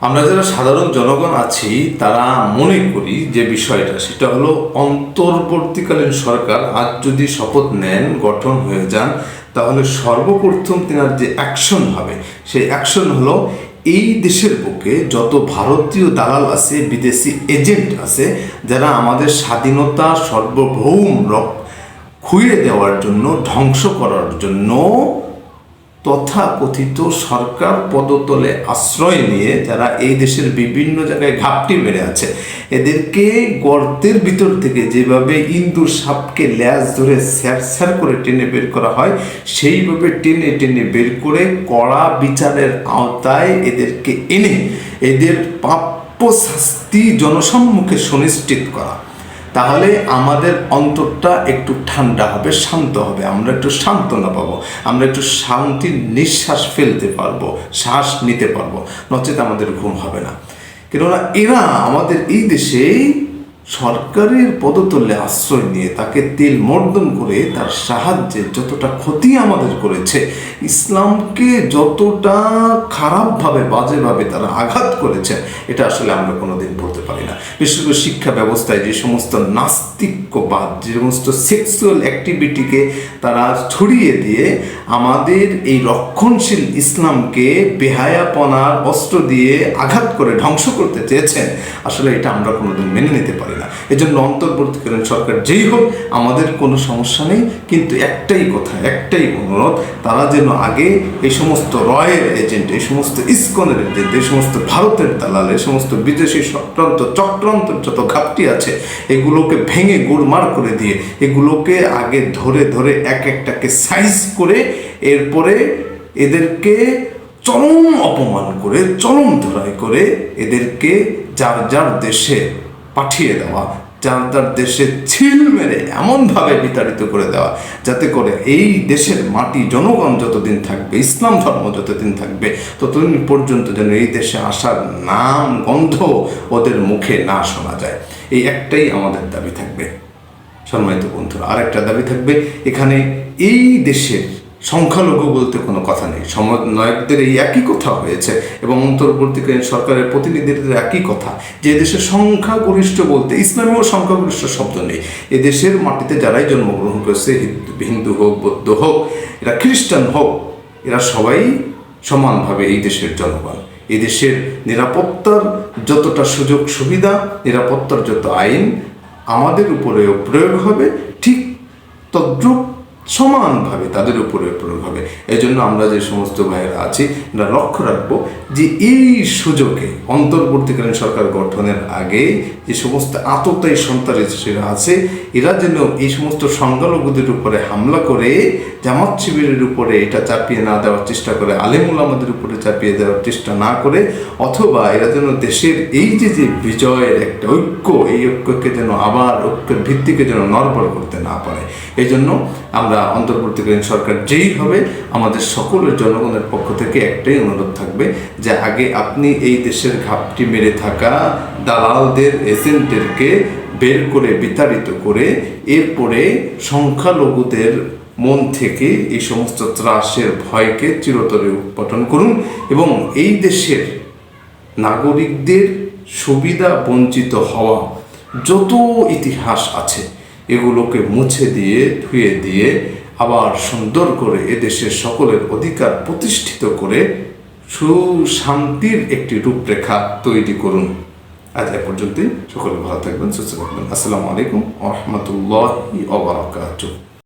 আমরা যারা সাধারণ জনগণ আছি তারা মনে করি যে বিষয়টা সেটা হলো অন্তর্বর্তীকালীন সরকার আজ যদি শপথ নেন, গঠন হয়ে যান, তাহলে সর্বপ্রথম তেনার যে অ্যাকশন হবে সেই অ্যাকশন হলো এই দেশের বুকে যত ভারতীয় দালাল আছে, বিদেশি এজেন্ট আছে, যারা আমাদের স্বাধীনতা সার্বভৌম খুইয়ে দেওয়ার জন্য, ধ্বংস করার জন্য তথাকথিত সরকার পদতলে আশ্রয় নিয়ে যারা এই দেশের বিভিন্ন জায়গায় ঘাপটি মেরে আছে, এদেরকে গর্তের ভিতর থেকে যেভাবে ইন্দুর সাপকে ল্যাজ ধরে স্যার করে টেনে বের করা হয়, সেইভাবে টেনে টেনে বের করে কড়া বিচারের আওতায় এদেরকে এনে এদের প্রাপ্য শাস্তি জনসম্মুখে সুনিশ্চিত করা। তাহলে আমাদের অন্তরটা একটু ঠান্ডা হবে, শান্ত হবে, আমরা একটু সান্ত্বনা পাবো, আমরা একটু শান্তির নিঃশ্বাস ফেলতে পারবো, শ্বাস নিতে পারবো, নচেত আমাদের ঘুম হবে না। কেননা এরা আমাদের এই দেশে সরকারের পদতলে আশ্রয় নিয়ে তাকে তেল মর্দন করে তার সাহায্যে যতটা ক্ষতি আমাদের করেছে, ইসলামকে যতটা খারাপভাবে বাজেভাবে তারা আঘাত করেছে, এটা আসলে আমরা কোনোদিন বলতে পারি না। বিশেষ করে শিক্ষা ব্যবস্থায় যে সমস্ত নাস্তিক্যবাদ, যে সমস্ত সেক্সুয়াল অ্যাক্টিভিটিকে তারা ছড়িয়ে দিয়ে আমাদের এই রক্ষণশীল ইসলামকে বেহায়াপনার অস্ত্র দিয়ে আঘাত করে ধ্বংস করতে চেয়েছেন, আসলে এটা আমরা কোনোদিন মেনে নিতে পারি না। এজন্য অন্তর্বর্তীকালীন সরকার যেই হোক, আমাদের কোনো সমস্যা নেই, কিন্তু একটাই কথা, একটাই অনুরোধ, তারা যেন আগে এই সমস্ত রয়ের এজেন্ট, এই সমস্ত ইসকনের এজেন্ট, এই সমস্ত ভারতের দালাল, এই সমস্ত বিদেশি চক্রান্তের যত ঘাপটি আছে, এগুলোকে ভেঙে গুড়মার করে দিয়ে এগুলোকে আগে ধরে ধরে এক একটাকে সাইজ করে এরপরে এদেরকে চরম অপমান করে, চরম ধরাই করে এদেরকে যার যার দেশে পাঠিয়ে দেওয়া, যার যার দেশে ছিল মেরে এমনভাবে বিতাড়িত করে দেওয়া, যাতে করে এই দেশের মাটি, জনগণ যতদিন থাকবে, ইসলাম ধর্ম যতদিন থাকবে, ততদিন পর্যন্ত যেন এই দেশে আসার নাম গন্ধ ওদের মুখে না শোনা যায়। এই একটাই আমাদের দাবি থাকবে। সম্মানিত বন্ধুরা, আরেকটা দাবি থাকবে, এখানে এই দেশের সংখ্যালঘু বলতে কোনো কথা নেই, সমন্বয়কদের এই একই কথা হয়েছে এবং অন্তর্বর্তীকালীন সরকারের প্রতিনিধিদের একই কথা যে দেশের সংখ্যাগরিষ্ঠ বলতে ইসলামীয় সংখ্যাগরিষ্ঠ শব্দ নেই। এদেশের মাটিতে যারাই জন্মগ্রহণ করেছে, হিন্দু হোক, বৌদ্ধ হোক, এরা খ্রিস্টান হোক, এরা সবাই সমানভাবে এই দেশের জনগণ। এই দেশের নিরাপত্তার যতটা সুযোগ সুবিধা, নিরাপত্তার যত আইন আমাদের উপরেও প্রয়োগ হবে, ঠিক তদ্রূপ সমানভাবে তাদের উপরে প্রয়োগ হবে। এই জন্য আমরা যে সমস্ত ভাইয়েরা আছি, আমরা লক্ষ্য রাখবো যে এই সুযোগে অন্তর্বর্তীকালীন সরকার গঠনের আগে যে সমস্ত আততায়ী সন্ত্রাসীরা আছে, এরা যেন এই সমস্ত সংখ্যালঘুদের উপরে হামলা করে জামাত শিবিরের উপরে এটা চাপিয়ে না দেওয়ার চেষ্টা করে, আলেম ওলামাদের উপরে চাপিয়ে দেওয়ার চেষ্টা না করে, অথবা এরা যেন দেশের এই যে বিজয়ের একটা ঐক্য, এই ঐক্যকে যেন আবার ঐক্যের ভিত্তিকে যেন নড়বড় করতে না পারে। এই জন্য আমরা অন্তর্বর্তীকালীন সরকার যেই হবে, আমাদের সকলের জনগণের পক্ষ থেকে একটাই অনুরোধ থাকবে যে আগে আপনি এই দেশের ঘাপটি মেরে থাকা দালালদের, এজেন্টদেরকে বের করে বিতাড়িত করে এরপরে সংখ্যালঘুদের মন থেকে এই সমস্ত ত্রাসের ভয়কে চিরতরে উৎপাটন করুন এবং এই দেশের নাগরিকদের সুবিধা বঞ্চিত হওয়া যত ইতিহাস আছে এগুলোকে মুছে দিয়ে, ধুয়ে দিয়ে আবার সুন্দর করে এদেশের সকলের অধিকার প্রতিষ্ঠিত করে সুশান্তির একটি রূপরেখা তৈরি করুন। আজ এ পর্যন্তই। সকলে ভালো থাকবেন, সুস্থ থাকবেন। আসসালামু আলাইকুম ওয়া রাহমাতুল্লাহি ওয়া বারাকাতুহু।